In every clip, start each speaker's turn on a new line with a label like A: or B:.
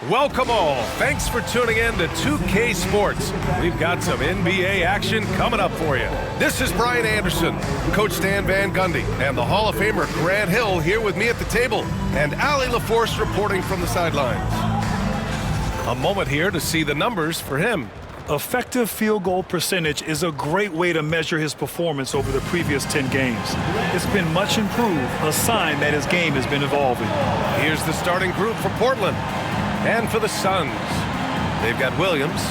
A: Welcome all. Thanks for tuning in to 2K Sports. We've got some NBA action coming up for you. This is Brian Anderson, Coach Stan Van Gundy, and the Hall of Famer Grant Hill here with me at the table, and Allie LaForce reporting from the sidelines. A moment here to see the numbers for him.
B: Effective field goal percentage is a great way to measure his performance over the previous 10 games. It's been much improved, a sign that his game has been evolving.
A: Here's the starting group for Portland. And for the Suns, they've got Williams.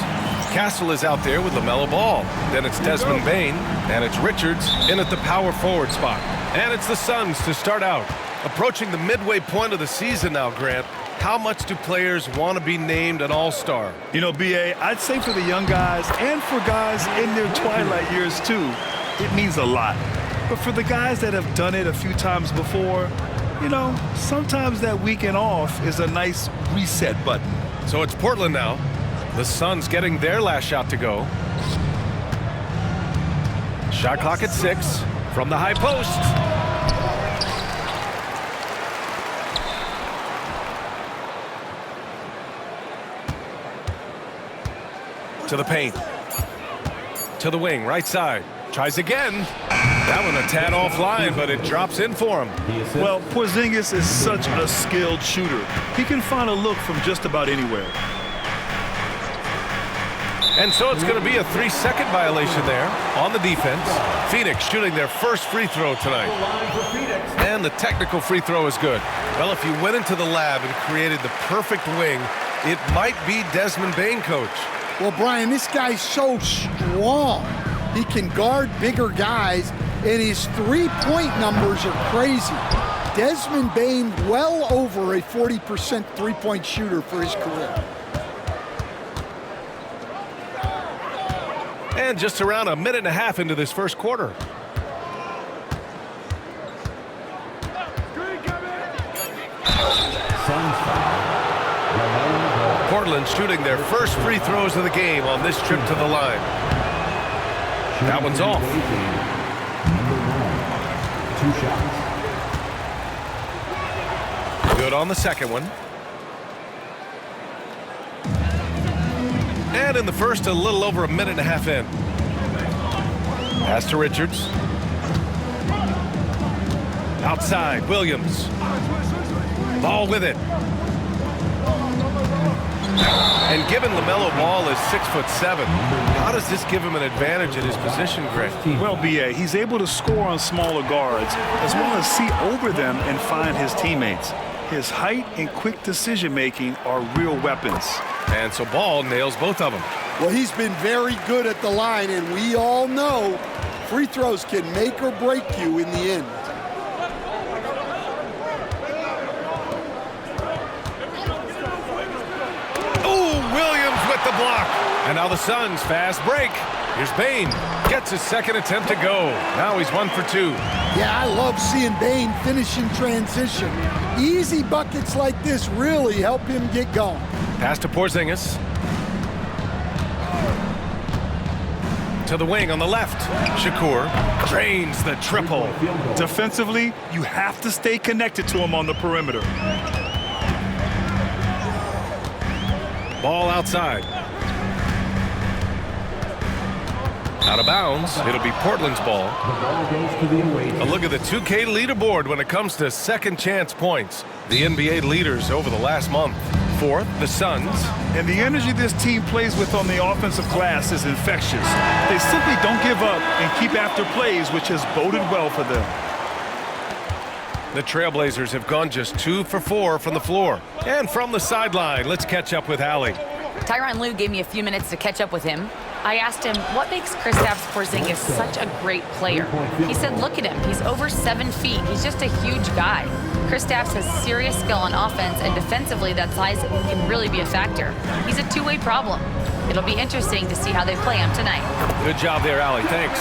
A: Castle is out there with LaMelo Ball. Then it's Desmond Bane, and it's Richards in at the power forward spot. And it's the Suns to start out. Approaching the midway point of the season now, Grant. How much do players want to be named an all-star?
B: You know, B.A., I'd say for the young guys and for guys in their twilight years too, it means a lot. But for the guys that have done it a few times before, you know, sometimes that weekend off is a nice reset button.
A: So it's Portland now. The Suns getting their last shot to go. Shot clock at 6 from the high post. To the paint. To the wing, right side. Tries again. That one a tad offline, but it drops in for him.
B: Well, Porzingis is such a skilled shooter. He can find a look from just about anywhere.
A: And so it's going to be a 3-second violation there on the defense. Phoenix shooting their first free throw tonight. And the technical free throw is good. Well, if you went into the lab and created the perfect wing, it might be Desmond Bane, Coach.
C: Well, Brian, this guy's so strong. He can guard bigger guys, and his three-point numbers are crazy. Desmond Bane, well over a 40% three-point shooter for his career.
A: And just around a minute and a half into this first quarter. Portland shooting their first free throws of the game on this trip to the line. That one's off. Good on the second one. And in the first, a little over a minute and a half in. Pass to Richards. Outside, Williams. Ball with it. And given LaMelo Ball is 6'7", how does this give him an advantage at his position, Grant?
B: Well, B.A., he's able to score on smaller guards as well as see over them and find his teammates. His height and quick decision-making are real weapons.
A: And so Ball nails both of them.
C: Well, he's been very good at the line, and we all know free throws can make or break you in the end.
A: The block. And now the Suns fast break. Here's Bane. Gets his second attempt to go. Now he's 1 for 2.
C: Yeah, I love seeing Bane finish in transition. Easy buckets like this really help him get going.
A: Pass to Porzingis. To the wing on the left. Shakur drains the triple.
B: Defensively, you have to stay connected to him on the perimeter.
A: Ball outside. Out of bounds. It'll be Portland's ball. A look at the 2K leaderboard when it comes to second chance points. The NBA leaders over the last month. Fourth, the Suns.
B: And the energy this team plays with on the offensive glass is infectious. They simply don't give up and keep after plays, which has boded well for them.
A: The Trailblazers have gone just 2 for 4 from the floor. And from the sideline, let's catch up with Allie.
D: Tyronn Lue gave me a few minutes to catch up with him. I asked him, what makes Kristaps Porzingis such a great player? He said, look at him. He's over 7 feet. He's just a huge guy. Kristaps has serious skill on offense, and defensively, that size can really be a factor. He's a two-way problem. It'll be interesting to see how they play him tonight.
A: Good job there, Allie. Thanks.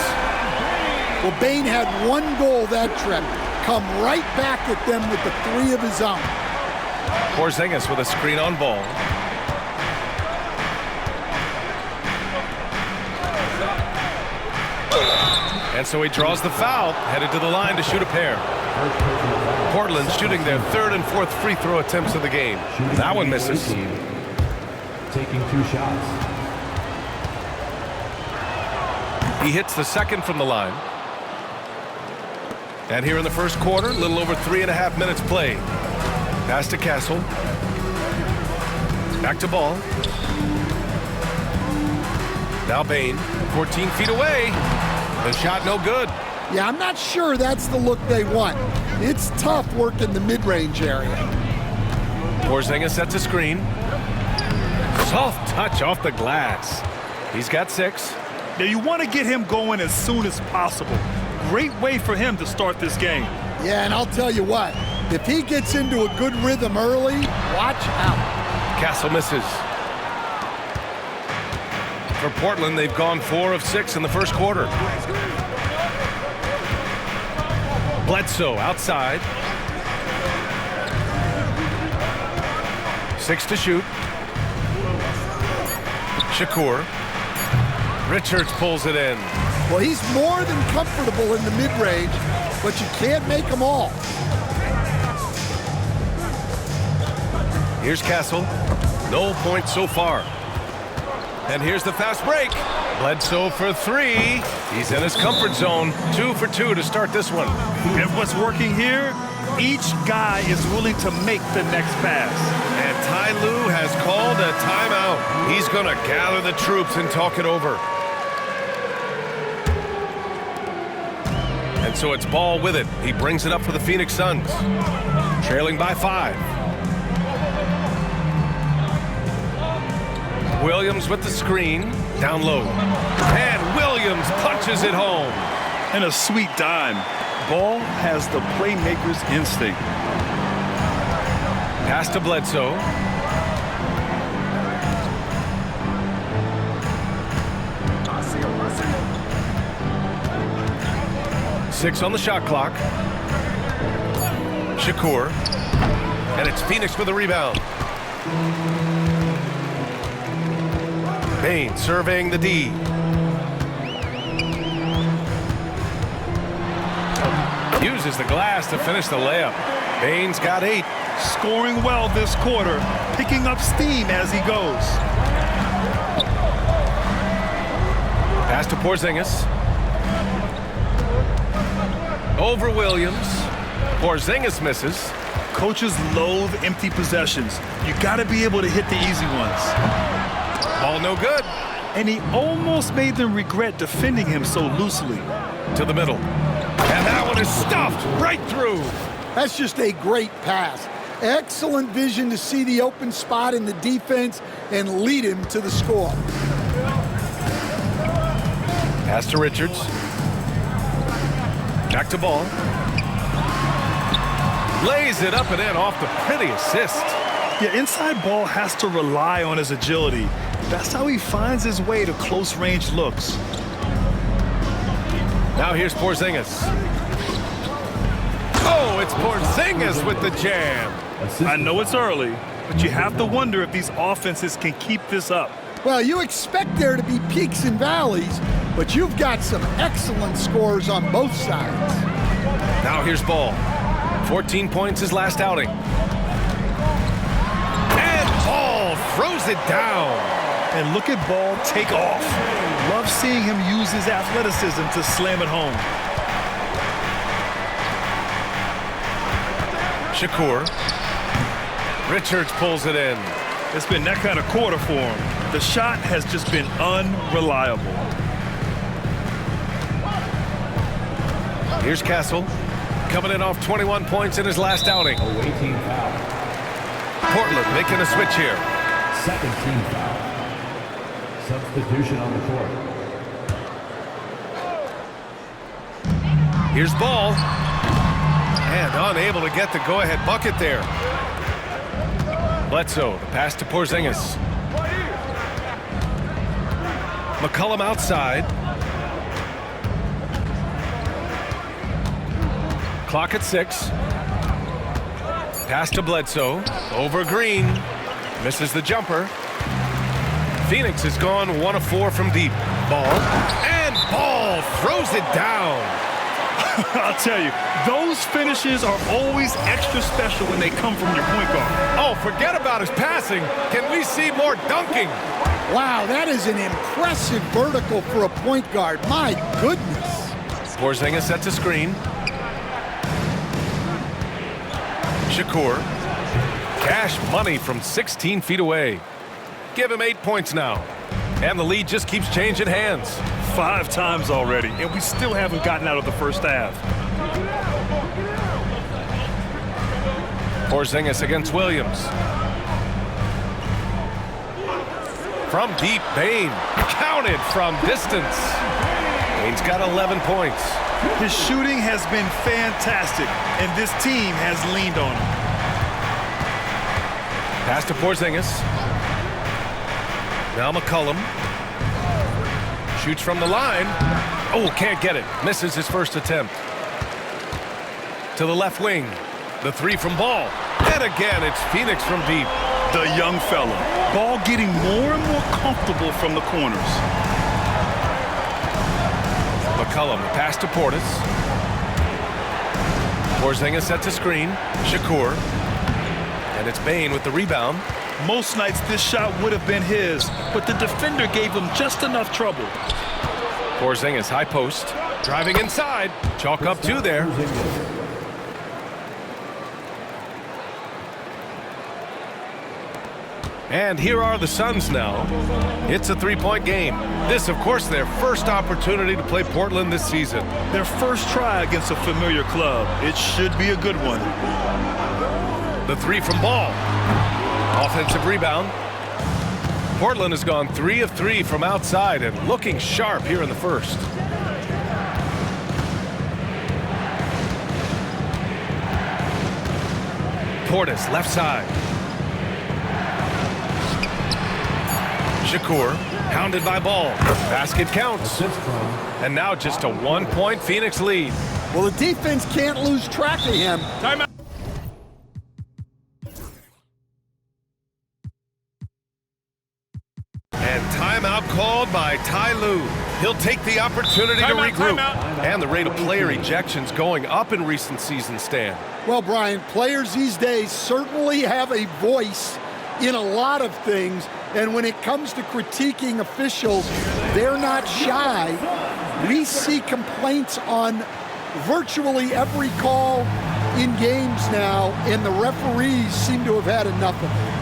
C: Well, Bane had one goal that trip. Come right back at them with the 3 of his own.
A: Porzingis with a screen on ball. And so he draws the foul, headed to the line to shoot a pair. Portland shooting their third and fourth free throw attempts of the game. That one misses.
E: taking 2 shots.
A: He hits the second from the line. And here in the first quarter, a little over 3.5 minutes played. Pass to Castle. Back to Ball. Now Bane, 14 feet away. The shot no good.
C: Yeah, I'm not sure that's the look they want. It's tough working the mid-range area.
A: Porzingis sets a screen. Soft touch off the glass. He's got 6.
B: Now you want to get him going as soon as possible. Great way for him to start this game.
C: Yeah, and I'll tell you what, if he gets into a good rhythm early, watch out.
A: Castle misses. For Portland, they've gone 4 of 6 in the first quarter. Bledsoe outside. 6 to shoot. Shakur. Richards pulls it in.
C: Well, he's more than comfortable in the mid-range, but you can't make them all.
A: Here's Castle. No points so far. And here's the fast break. Bledsoe for 3. He's in his comfort zone. 2 for 2 to start this one.
B: And what's working here? Each guy is willing to make the next pass.
A: And Ty Lue has called a timeout. He's going to gather the troops and talk it over. And so it's Ball with it. He brings it up for the Phoenix Suns. Trailing by 5. Williams with the screen. Down low. And Williams punches it home.
B: And a sweet dime. Ball has the playmaker's instinct.
A: Pass to Bledsoe. Six on the shot clock. Shakur. And it's Phoenix with the rebound. Bane surveying the D. Uses the glass to finish the layup. Bane's got 8.
B: Scoring well this quarter, picking up steam as he goes.
A: Pass to Porzingis. Over Williams. Porzingis misses.
B: Coaches loathe empty possessions. You got to be able to hit the easy ones.
A: Ball no good.
B: And he almost made them regret defending him so loosely.
A: To the middle. And that one is stuffed right through.
C: That's just a great pass. Excellent vision to see the open spot in the defense and lead him to the score.
A: Pass to Richards. Back to Ball. Lays it up and in off the pretty assist.
B: Yeah, inside Ball has to rely on his agility. That's how he finds his way to close-range looks.
A: Now here's Porzingis. Oh, it's Porzingis with the jam.
B: I know it's early, but you have to wonder if these offenses can keep this up.
C: Well, you expect there to be peaks and valleys, but you've got some excellent scores on both sides.
A: Now here's Ball. 14 points his last outing. And Ball throws it down.
B: And look at Ball take off. Love seeing him use his athleticism to slam it home.
A: Shakur. Richards pulls it in.
B: It's been that kind of quarter for him. The shot has just been unreliable.
A: Here's Castle. Coming in off 21 points in his last outing.
E: Away-team foul.
A: Portland making a switch here.
E: Second team foul. Substitution on the court.
A: Here's Ball. And unable to get the go-ahead bucket there. Bledsoe, the pass to Porzingis. McCollum outside. Clock at 6. Pass to Bledsoe. Over Green. Misses the jumper. Phoenix has gone 1 of 4 from deep. Ball. And Ball throws it down.
B: I'll tell you, those finishes are always extra special when they come from your point guard.
A: Oh, forget about his passing. Can we see more dunking?
C: Wow, that is an impressive vertical for a point guard. My goodness.
A: Porzingis sets a screen. Shakur. Cash money from 16 feet away. Give him 8 points now. And the lead just keeps changing hands.
B: 5 times already, and we still haven't gotten out of the first half.
A: Porzingis against Williams. From deep, Bane. Counted from distance. Bane's got 11 points.
B: His shooting has been fantastic, and this team has leaned on him.
A: Pass to Porzingis. Now McCollum. Shoots from the line. Oh, can't get it. Misses his first attempt. To the left wing. The three from Ball. And again, it's Phoenix from deep.
B: The young fella. Ball getting more and more comfortable from the corners.
A: McCollum, pass to Portis. Porzingis sets a screen. Shakur. And it's Bane with the rebound.
B: Most nights this shot would have been his, but the defender gave him just enough trouble.
A: Porzingis, high post. Driving inside. Chalk up 2 there. And here are the Suns now. It's a 3-point game. This, of course, their first opportunity to play Portland this season.
B: Their first try against a familiar club. It should be a good one.
A: The three from Ball. Offensive rebound. Portland has gone 3 of 3 from outside and looking sharp here in the first. Portis, left side. Shakur, hounded by Ball. Basket counts. And now just a 1-point Phoenix lead.
C: Well, the defense can't lose track of him.
A: Timeout. And timeout called by Ty Lue. He'll take the opportunity to regroup. And the rate of player ejections going up in recent seasons, Stan.
C: Well, Brian, players these days certainly have a voice in a lot of things, and when it comes to critiquing officials, they're not shy. We see complaints on virtually every call in games now, and the referees seem to have had enough of it.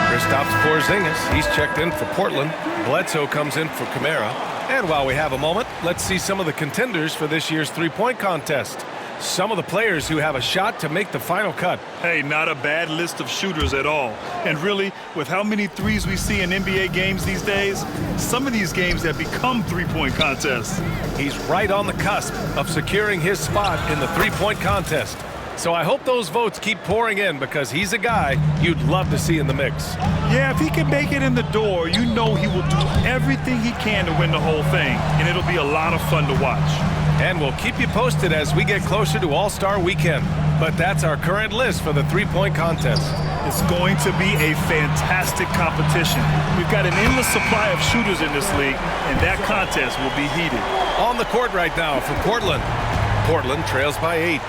A: Kristaps Porzingis, he's checked in for Portland. Bledsoe comes in for Kamara. And while we have a moment, let's see some of the contenders for this year's three-point contest. Some of the players who have a shot to make the final cut.
B: Hey, not a bad list of shooters at all. And really, with how many threes we see in NBA games these days, some of these games have become three-point contests.
A: He's right on the cusp of securing his spot in the three-point contest. So I hope those votes keep pouring in because he's a guy you'd love to see in the mix.
B: Yeah, if he can make it in the door, you know he will do everything he can to win the whole thing, and it'll be a lot of fun to watch.
A: And we'll keep you posted as we get closer to All-Star Weekend. But that's our current list for the three-point contest.
B: It's going to be a fantastic competition. We've got an endless supply of shooters in this league, and that contest will be heated.
A: On the court right now for Portland. Portland trails by 8.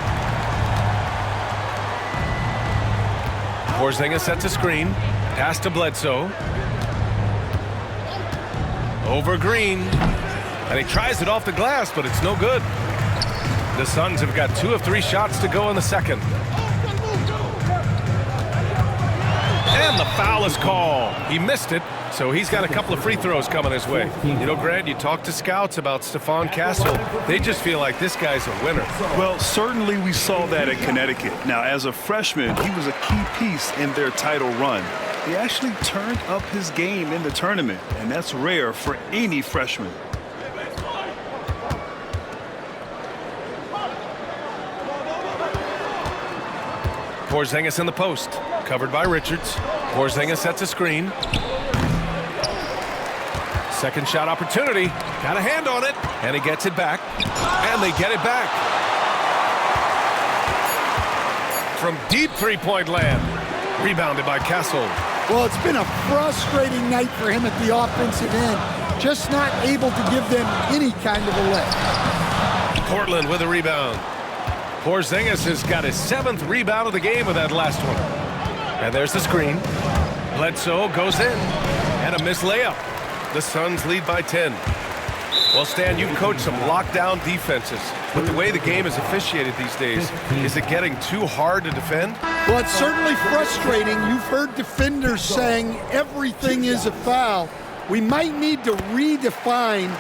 A: Porzingis sets a screen. Pass to Bledsoe. Over Green. And he tries it off the glass, but it's no good. The Suns have got 2 of 3 shots to go in the second. And the foul is called. He missed it, so he's got a couple of free throws coming his way. You know, Grant, you talk to scouts about Stephon Castle. They just feel like this guy's a winner.
B: Well, certainly we saw that at Connecticut. Now, as a freshman, he was a key piece in their title run. He actually turned up his game in the tournament, and that's rare for any freshman.
A: Porzingis in the post, covered by Richards. Porzingis sets a screen. Second shot opportunity, got a hand on it, and he gets it back, and they get it back. From deep three-point land, rebounded by Castle.
C: Well, it's been a frustrating night for him at the offensive end, just not able to give them any kind of a lift.
A: Portland with a rebound. Porzingis has got his 7th rebound of the game with that last one. And there's the screen. Bledsoe goes in. And a missed layup. The Suns lead by 10. Well, Stan, you've coached some lockdown defenses. But the way the game is officiated these days, is it getting too hard to defend?
C: Well, it's certainly frustrating. You've heard defenders saying everything is a foul. We might need to redefine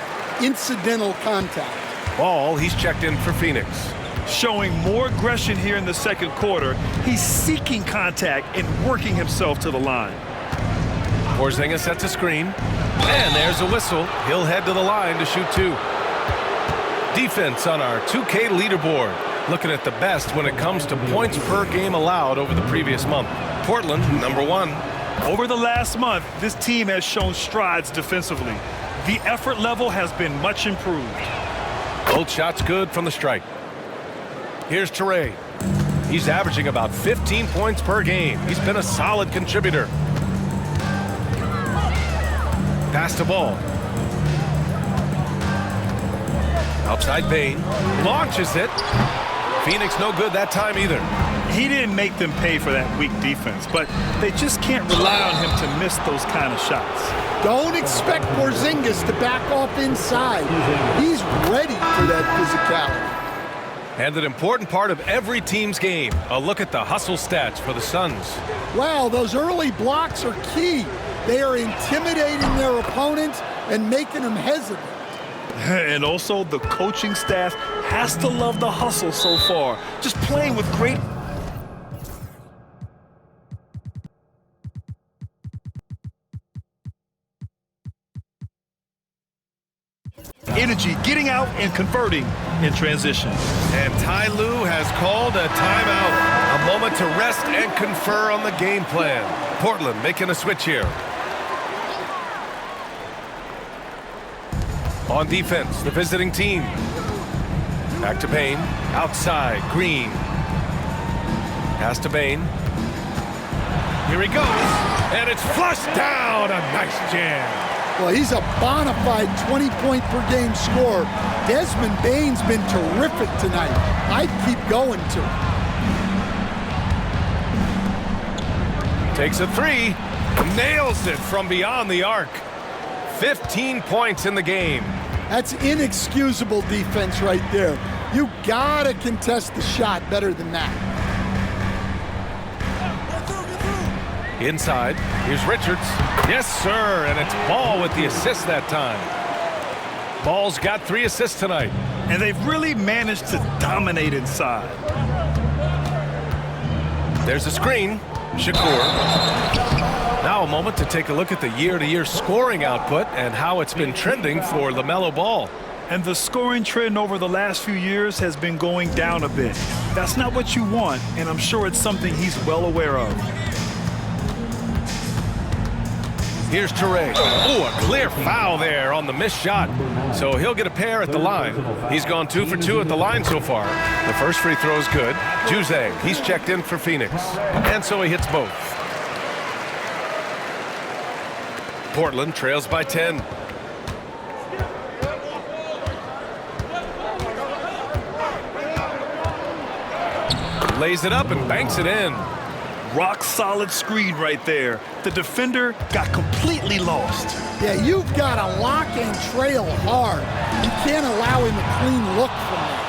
C: incidental contact.
A: Ball, he's checked in for Phoenix.
B: Showing more aggression here in the second quarter. He's seeking contact and working himself to the line.
A: Porzingis sets a screen. And there's a whistle. He'll head to the line to shoot 2. Defense on our 2K leaderboard. Looking at the best when it comes to points per game allowed over the previous month. Portland, number 1.
B: Over the last month, this team has shown strides defensively. The effort level has been much improved.
A: Both shots good from the strike. Here's Toure. He's averaging about 15 points per game. He's been a solid contributor. Pass the ball. Outside Bane. Launches it. Phoenix no good that time either.
B: He didn't make them pay for that weak defense, but they just can't rely on him to miss those kind of shots.
C: Don't expect Porzingis to back off inside. He's ready for that physicality.
A: And an important part of every team's game. A look at the hustle stats for the Suns.
C: Wow, those early blocks are key. They are intimidating their opponents and making them hesitant.
B: And also, the coaching staff has to love the hustle so far. Just playing with great energy, getting out and converting in transition.
A: And Ty Lue has called a timeout. A moment to rest and confer on the game plan. Portland making a switch here. On defense, the visiting team. Back to Bane. Outside, Green. Pass to Bane. Here he goes. And it's flushed down. A nice jam.
C: Well, he's a bona fide 20-point-per-game scorer. Desmond Bane's been terrific tonight. I'd keep going to him.
A: Takes a 3. Nails it from beyond the arc. 15 points in the game.
C: That's inexcusable defense right there. You gotta contest the shot better than that.
A: Inside, here's Richards. Yes, sir, and it's Ball with the assist that time. Ball's got 3 assists tonight.
B: And they've really managed to dominate inside.
A: There's a screen. Shakur. Now a moment to take a look at the year-to-year scoring output and how it's been trending for LaMelo Ball.
B: And the scoring trend over the last few years has been going down a bit. That's not what you want, and I'm sure it's something he's well aware of.
A: Here's Toure. Oh, a clear foul there on the missed shot. So he'll get a pair at the line. He's gone 2 for 2 at the line so far. The first free throw is good. Juzang, he's checked in for Phoenix. And so he hits both. Portland trails by 10. Lays it up and banks it in.
B: Rock solid screen right there. The defender got completely lost.
C: Yeah, you've got to lock and trail hard. You can't allow him a clean look from there.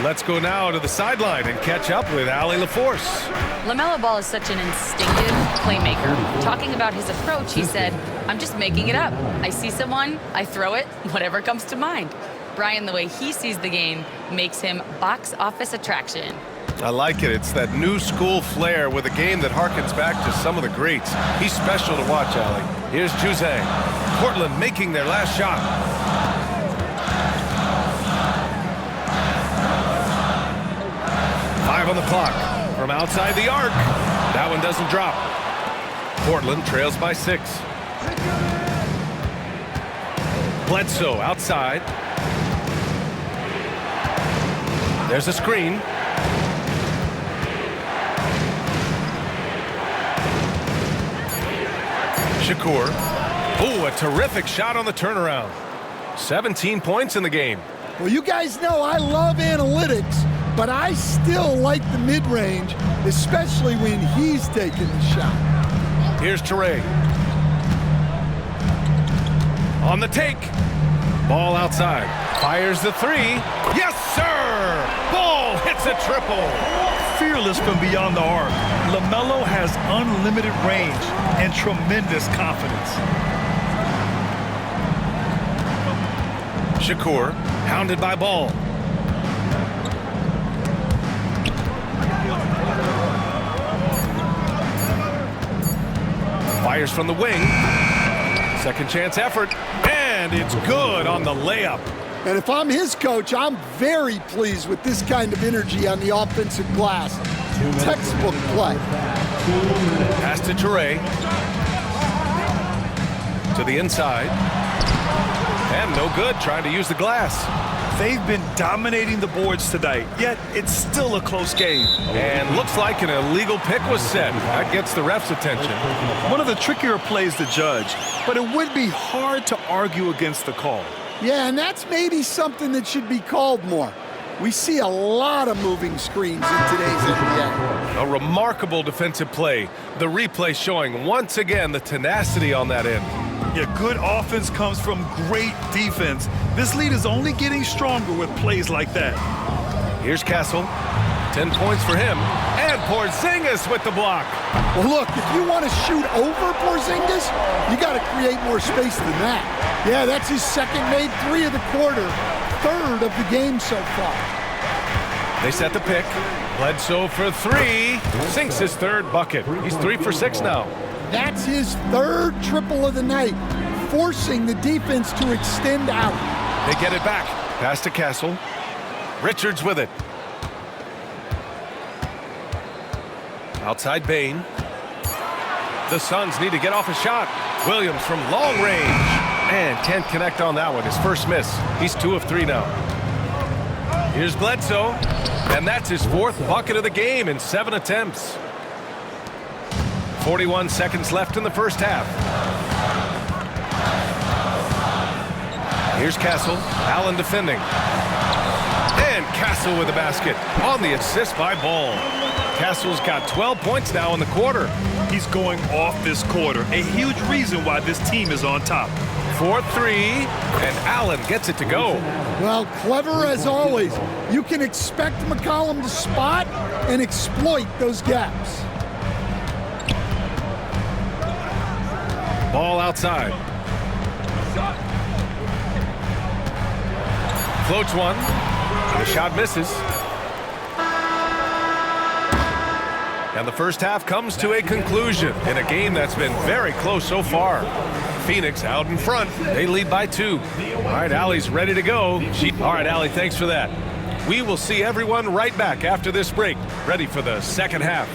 A: Let's go now to the sideline and catch up with Allie LaForce.
D: LaMelo Ball is such an instinctive playmaker. Talking about his approach, he said, "I'm just making it up. I see someone, I throw it, whatever comes to mind." Brian, the way he sees the game makes him box office attraction.
A: I like it. It's that new school flair with a game that harkens back to some of the greats. He's special to watch, Allie. Here's Juzang. Portland making their last shot. Five on the clock. From outside the arc. That one doesn't drop. Portland trails by 6. Bledsoe outside. There's a screen. Shakur. Oh, a terrific shot on the turnaround. 17 points in the game.
C: Well, you guys know I love analytics, but I still like the mid-range, especially when he's taking the shot.
A: Here's Teray. On the take. Ball outside. Fires the three. Yes, sir! Ball hits a triple.
B: Fearless from beyond the arc, LaMelo has unlimited range and tremendous confidence.
A: Shakur, hounded by Ball. Fires from the wing. Second chance effort. And it's good on the layup.
C: And if I'm his coach, I'm very pleased with this kind of energy on the offensive glass. Textbook play.
A: Pass to Teray. To the inside. And no good, trying to use the glass.
B: They've been dominating the boards tonight, yet it's still a close game.
A: And looks like an illegal pick was set. That gets the ref's attention.
B: One of the trickier plays to judge, but it would be hard to argue against the call.
C: Yeah, and that's maybe something that should be called more. We see a lot of moving screens in today's NBA.
A: A remarkable defensive play. The replay showing once again the tenacity on that end.
B: Yeah, good offense comes from great defense. This lead is only getting stronger with plays like that.
A: Here's Castle. 10 points for him. And Porzingis with the block.
C: Well, look, if you want to shoot over Porzingis, you got to create more space than that. Yeah, that's his second made three of the quarter, third of the game so far.
A: They set the pick. Bledsoe for three. Sinks his third bucket. He's 3 for 6 now.
C: That's his third triple of the night, forcing the defense to extend out.
A: They get it back. Pass to Castle. Richards with it. Outside Bane. The Suns need to get off a shot. Williams from long range. And can't connect on that one. His first miss. He's 2 of 3 now. Here's Bledsoe. And that's his 4th bucket of the game in 7 attempts. 41 seconds left in the first half. Here's Castle. Allen defending. And Castle with the basket on the assist by Ball. Castle's got 12 points now in the quarter.
B: He's going off this quarter, a huge reason why this team is on top.
A: 4-3, and Allen gets it to go.
C: Well, clever as always. You can expect McCollum to spot and exploit those gaps.
A: Ball outside. Floats one. The shot misses. And the first half comes to a conclusion in a game that's been very close so far. Phoenix out in front. They lead by 2. All right, Allie's ready to go. All right, Allie, thanks for that. We will see everyone right back after this break, ready for the second half.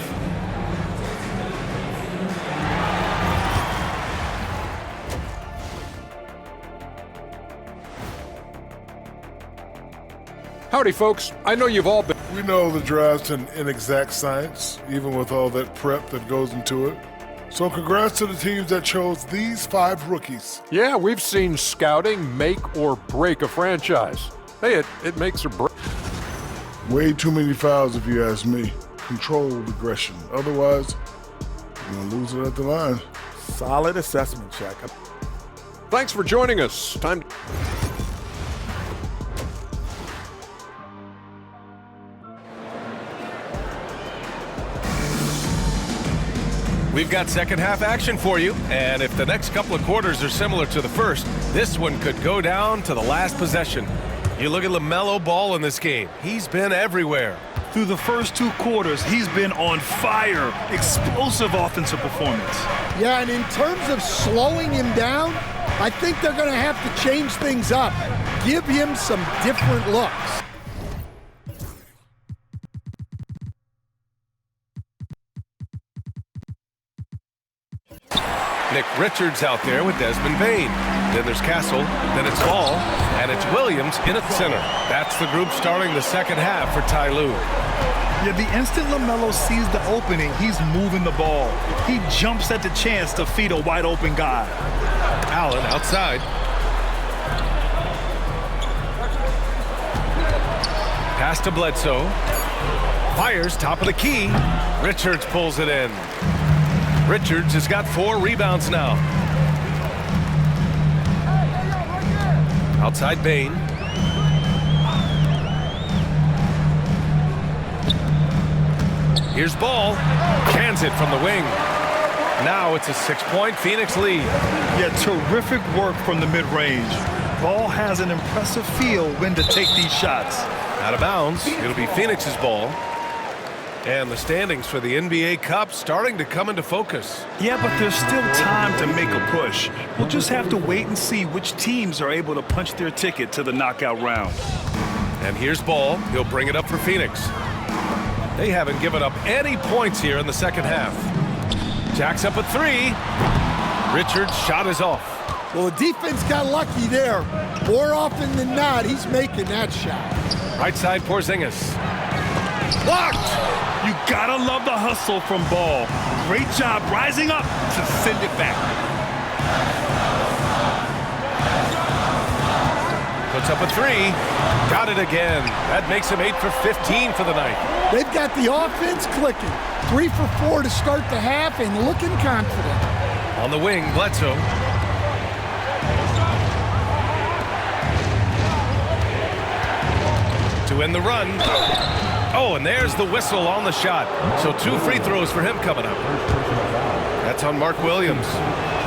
F: Howdy, folks. I know you've all been...
G: We know the draft's an inexact science, even with all that prep that goes into it. So congrats to the teams that chose these 5 rookies.
F: Yeah, we've seen scouting make or break a franchise. Hey, it makes or breaks.
G: Way too many fouls if you ask me. Controlled aggression. Otherwise, you're going to lose it at the line.
H: Solid assessment, Shaq.
F: Thanks for joining us. Time to...
A: We've got second half action for you, and if the next couple of quarters are similar to the first, this one could go down to the last possession. You look at LaMelo Ball in this game. He's been everywhere.
B: Through the first 2 quarters, he's been on fire. Explosive offensive performance.
C: Yeah, and in terms of slowing him down, I think they're going to have to change things up. Give him some different looks.
A: Nick Richards out there with Desmond Bane. Then there's Castle, then it's Ball, and it's Williams in at center. That's the group starting the second half for Ty Lue.
B: Yeah, the instant LaMelo sees the opening, he's moving the ball. He jumps at the chance to feed a wide open guy.
A: Allen outside. Pass to Bledsoe. Fires top of the key. Richards pulls it in. Richards has got 4 rebounds now. Outside Bane. Here's Ball. Cans it from the wing. Now it's a 6-point Phoenix lead.
B: Yeah, terrific work from the mid-range. Ball has an impressive feel when to take these shots.
A: Out of bounds. It'll be Phoenix's ball. And the standings for the NBA Cup starting to come into focus.
B: Yeah, but there's still time to make a push. We'll just have to wait and see which teams are able to punch their ticket to the knockout round.
A: And here's Ball. He'll bring it up for Phoenix. They haven't given up any points here in the second half. Jacks up a 3. Richards' shot is off.
C: Well, the defense got lucky there. More often than not, he's making that shot.
A: Right side, Porzingis. Blocked!
B: You gotta love the hustle from Ball. Great job rising up to send it back.
A: Puts up a 3. Got it again. That makes him 8 for 15 for the night.
C: They've got the offense clicking. 3 for 4 to start the half and looking confident.
A: On the wing, Bledsoe. To end the run. Oh, and there's the whistle on the shot. So 2 free throws for him coming up. That's on Mark Williams.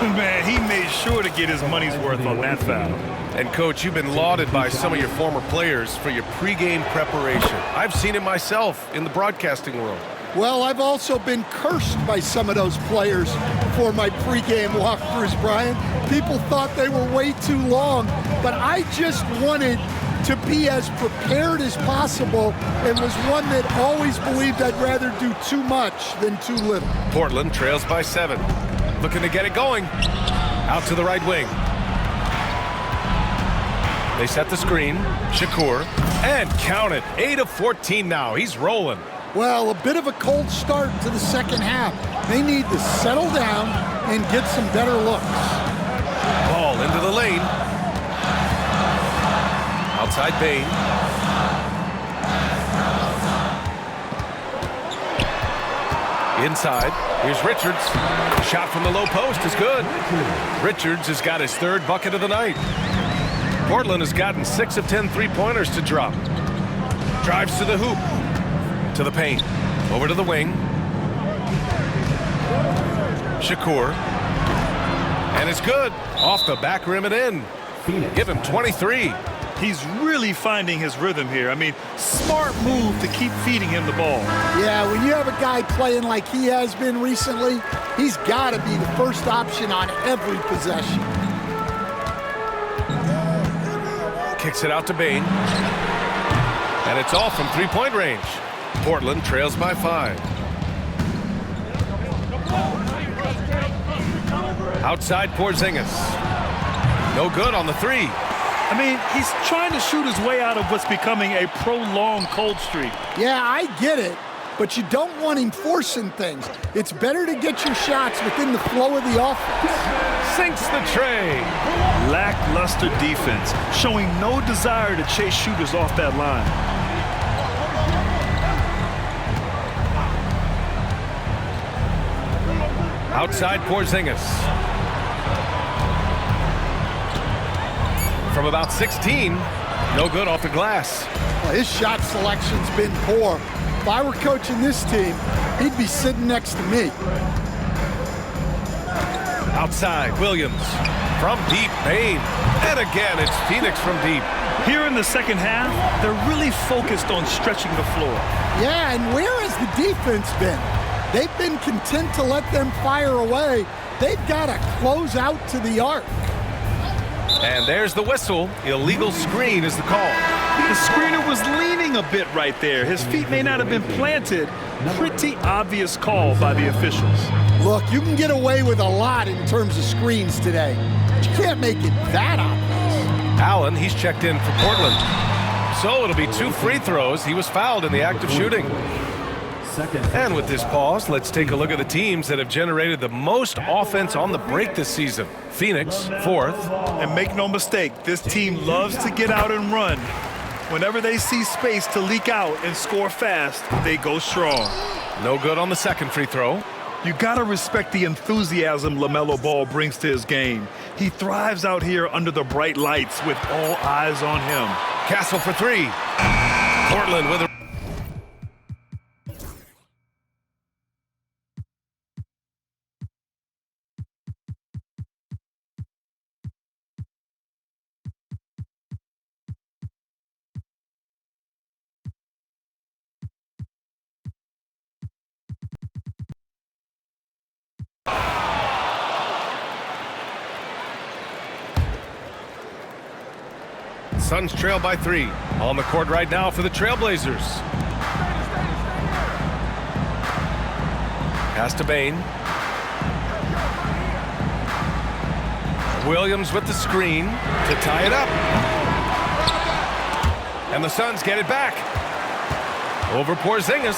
B: Man, he made sure to get his money's worth on that foul.
A: And, Coach, you've been lauded by some of your former players for your pregame preparation. I've seen it myself in the broadcasting world.
C: Well, I've also been cursed by some of those players for my pregame walkthroughs, Brian. People thought they were way too long, but I just wanted to be as prepared as possible and was one that always believed I'd rather do too much than too little.
A: Portland trails by 7. Looking to get it going. Out to the right wing. They set the screen. Shakur. And count it. 8 of 14 now. He's rolling.
C: Well, a bit of a cold start to the second half. They need to settle down and get some better looks.
A: Ball into the lane. Outside Bane. Inside. Here's Richards. Shot from the low post is good. Richards has got his 3rd bucket of the night. Portland has gotten 6 of 10 3-pointers to drop. Drives to the hoop. To the paint. Over to the wing. Shakur. And it's good. Off the back rim and in. Give him 23.
B: He's really finding his rhythm here. I mean, smart move to keep feeding him the ball.
C: Yeah, when you have a guy playing like he has been recently, he's got to be the first option on every possession.
A: Kicks it out to Bane. And it's off from 3-point range. Portland trails by 5. Outside Porzingis. No good on the 3.
B: I mean, he's trying to shoot his way out of what's becoming a prolonged cold streak.
C: Yeah, I get it, but you don't want him forcing things. It's better to get your shots within the flow of the offense.
A: Sinks the tray.
B: Lackluster defense, showing no desire to chase shooters off that line.
A: Outside Porzingis. From about 16, no good off the glass.
C: Well, his shot selection's been poor. If I were coaching this team, he'd be sitting next to me.
A: Outside, Williams. From deep, Bane. And again, it's Phoenix from deep.
B: Here in the second half, they're really focused on stretching the floor.
C: Yeah, and where has the defense been? They've been content to let them fire away. They've got to close out to the arc.
A: And there's the whistle. Illegal screen is the call.
B: The screener was leaning a bit right there. His feet may not have been planted. Pretty obvious call by the officials.
C: Look, you can get away with a lot in terms of screens today, but you can't make it that obvious.
A: Allen, he's checked in for Portland. So it'll be 2 free throws. He was fouled in the act of shooting. And with this pause, let's take a look at the teams that have generated the most offense on the break this season. Phoenix, 4th.
B: And make no mistake, this team loves to get out and run. Whenever they see space to leak out and score fast, they go strong.
A: No good on the second free throw.
B: You gotta respect the enthusiasm LaMelo Ball brings to his game. He thrives out here under the bright lights with all eyes on him.
A: Castle for three. Portland with a... Suns trail by 3. On the court right now for the Trailblazers. Pass to Bane. Williams with the screen to tie it up. And the Suns get it back. Over Porzingis.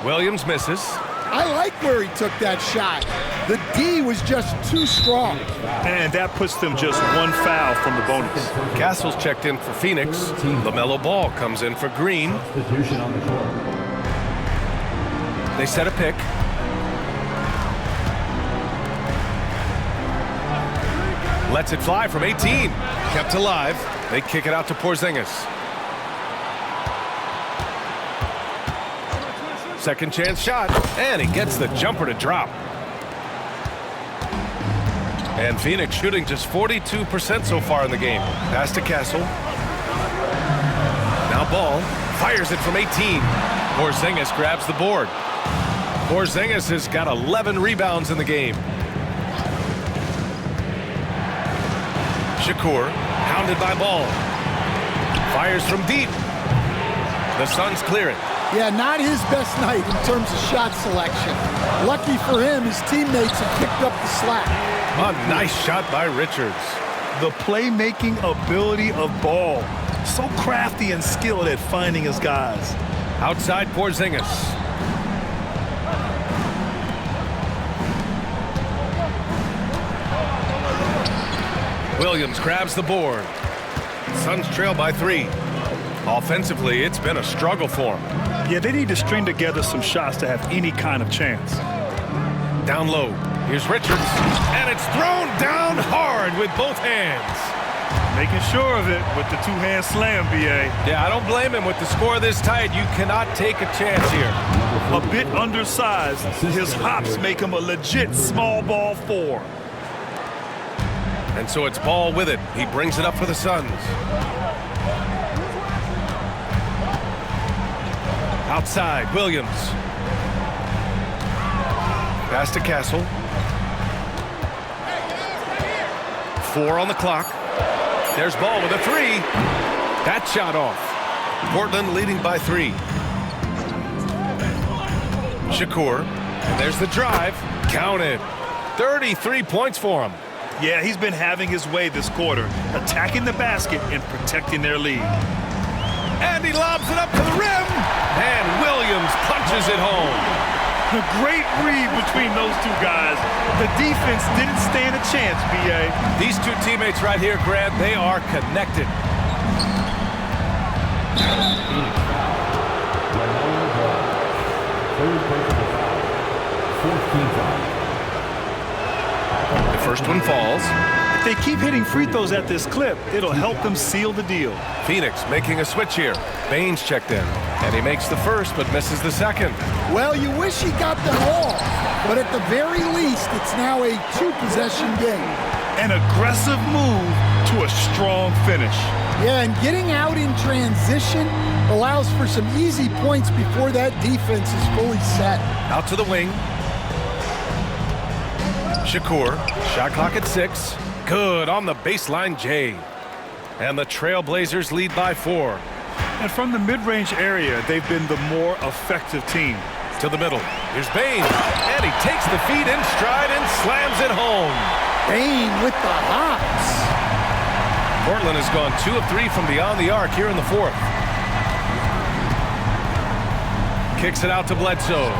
A: Williams misses.
C: I like where he took that shot. The D was just too strong.
B: And that puts them just one foul from the bonus.
A: Castle's checked in for Phoenix. LaMelo Ball comes in for Green.
E: Substitution on the court.
A: They set a pick. Lets it fly from 18. Kept alive. They kick it out to Porzingis. Second chance shot. And he gets the jumper to drop. And Phoenix shooting just 42% so far in the game. Pass to Castle. Now Ball fires it from 18. Porzingis grabs the board. Porzingis has got 11 rebounds in the game. Shakur, hounded by Ball. Fires from deep. The Suns clear it.
C: Yeah, not his best night in terms of shot selection. Lucky for him, his teammates have picked up the slack.
A: A nice shot by Richards.
B: The playmaking ability of Ball. So crafty and skilled at finding his guys.
A: Outside Porzingis. Williams grabs the board. Suns trail by 3. Offensively, it's been a struggle for them.
B: Yeah, they need to string together some shots to have any kind of chance.
A: Down low. Here's Richards. And it's thrown down hard with both hands.
B: Making sure of it with the two-hand slam, B.A.
A: Yeah, I don't blame him. With the score this tight, you cannot take a chance here.
B: A bit undersized. His hops make him a legit small ball 4.
A: And so it's Ball with it. He brings it up for the Suns. Outside, Williams. Pass to Castle. 4 on the clock. There's Ball with a 3. That shot off. Portland leading by 3. Shakur. And there's the drive. Counted. 33 points for him.
B: Yeah, he's been having his way this quarter, attacking the basket and protecting their lead.
A: And he lobs it up to the rim. And Williams punches it home.
B: A great read between those two guys. The defense didn't stand a chance, B.A.
A: These two teammates right here, Grant, they are connected.
E: Phoenix foul. LaMelo Ball. Third personal foul. 4th team foul.
A: The first one falls.
B: If they keep hitting free throws at this clip, it'll help them seal the deal.
A: Phoenix making a switch here. Baines checked in, and he makes the first but misses the second.
C: Well, you wish he got them all, but at the very least, it's now a 2-possession game.
B: An aggressive move to a strong finish.
C: Yeah, and getting out in transition allows for some easy points before that defense is fully set.
A: Out to the wing. Shakur, shot clock at 6. Good on the baseline, Jay. And the Trailblazers lead by 4.
B: And from the mid-range area, they've been the more effective team.
A: To the middle. Here's Bane. And he takes the feed in stride and slams it home.
C: Bane with the hops.
A: Portland has gone 2 of 3 from beyond the arc here in the 4th. Kicks it out to Bledsoe.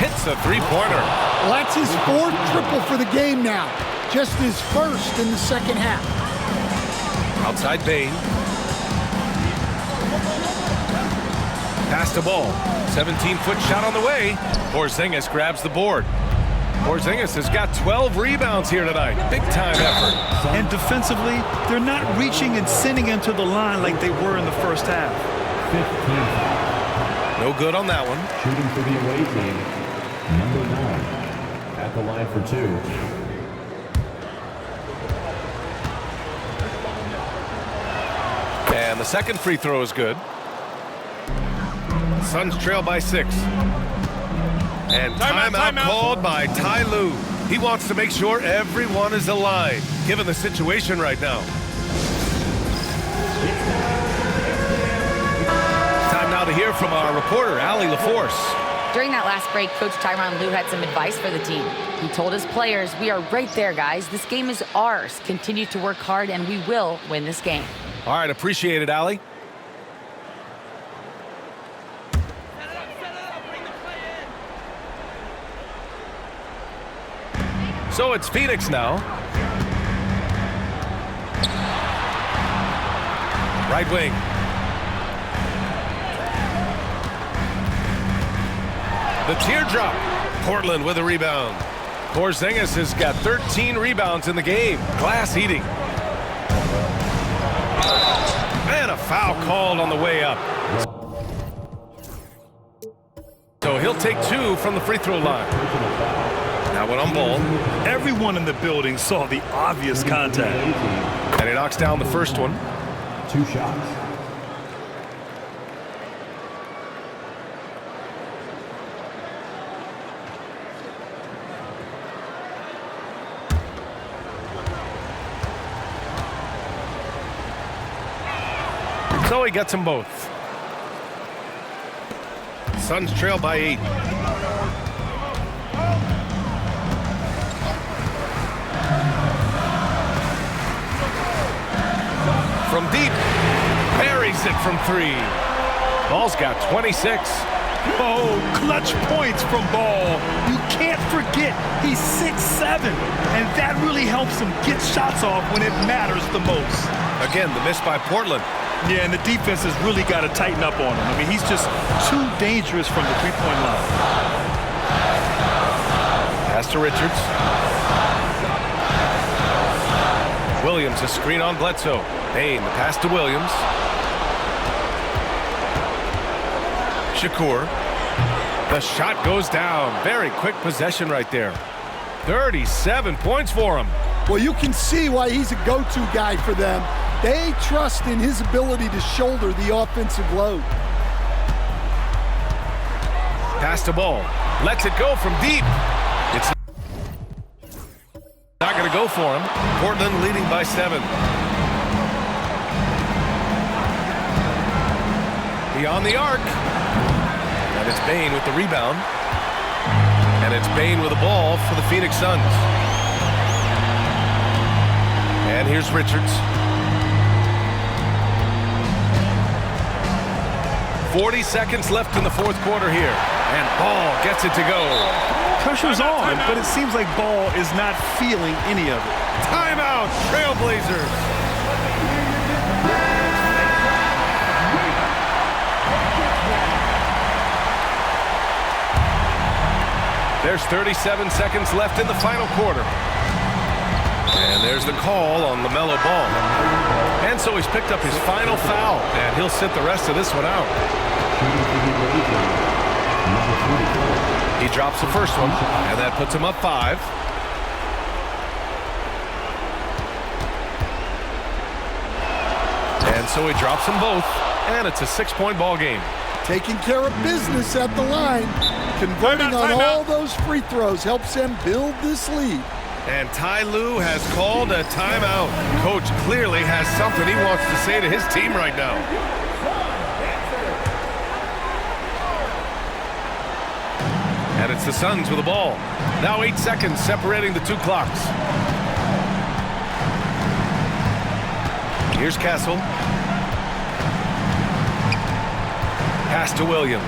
A: Hits a 3-pointer.
C: Well, that's his 4th triple for the game now. Just his 1st in the second half.
A: Outside Bane. Pass the ball. 17-foot shot on the way. Porzingis grabs the board. Porzingis has got 12 rebounds here tonight. Big-time effort.
B: And defensively, they're not reaching and sending him to the line like they were in the first half.
E: 15.
A: No good on that one.
E: Shooting for the away team, number 9. At the line for 2.
A: And the second free throw is good. Suns trail by 6. And timeout called by Ty Lue. He wants to make sure everyone is aligned, given the situation right now. Time now to hear from our reporter, Allie LaForce.
D: During that last break, Coach Tyronn Lue had some advice for the team. He told his players, "We are right there, guys. This game is ours. Continue to work hard, and we will win this game."
A: All right, appreciate it, Allie. So it's Phoenix now. Right wing. The teardrop. Portland with a rebound. Porzingis has got 13 rebounds in the game. Glass eating. And a foul called on the way up. So he'll take 2 from the free throw line. Now one on ball.
B: Everyone in the building saw the obvious contact.
A: And he knocks down the first one.
E: 2 shots.
A: So he gets them both. Suns trail by 8. From deep, buries it from 3. Ball's got 26.
B: Oh, clutch points from Ball. You can't forget he's 6'7", and that really helps him get shots off when it matters the most.
A: Again, the miss by Portland.
B: Yeah, and the defense has really got to tighten up on him. I mean, he's just too dangerous from the three-point line.
A: Pass to Richards. Williams, a screen on Bledsoe. Bane, the pass to Williams. Shakur. The shot goes down. Very quick possession right there. 37 points for him.
C: Well, you can see why he's a go-to guy for them. They trust in his ability to shoulder the offensive load.
A: Pass the ball. Lets it go from deep. It's not going to go for him. Portland leading by 7. Beyond the arc. And it's Bane with the rebound. And it's Bane with the ball for the Phoenix Suns. And here's Richards. 40 seconds left in the fourth quarter here. And Ball gets it to go.
B: Pressure's on, but it seems like Ball is not feeling any of it.
A: Timeout, Trailblazers. There's 37 seconds left in the final quarter. And there's the call on LaMelo Ball. And so he's picked up his final foul, and he'll sit the rest of this one out. He drops the first one, and that puts him up 5. And so he drops them both, and it's a 6-point ball game.
C: Taking care of business at the line. Converting on all those free throws helps them build this lead.
A: And Ty Lue has called a timeout. Coach clearly has something he wants to say to his team right now. And it's the Suns with the ball. Now 8 seconds separating the 2 clocks. Here's Castle. Pass to Williams.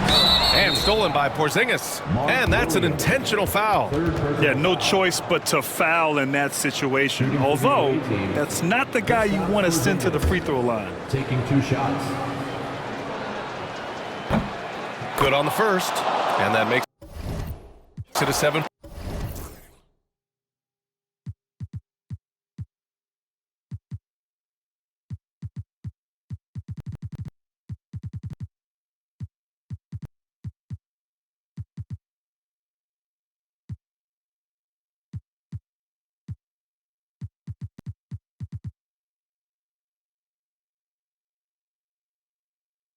A: And stolen by Porzingis. And that's an intentional foul.
B: Yeah, no choice but to foul in that situation. Although, that's not the guy you want to send to the free throw line.
E: Taking 2 shots.
A: Good on the first, and that makes it a 7.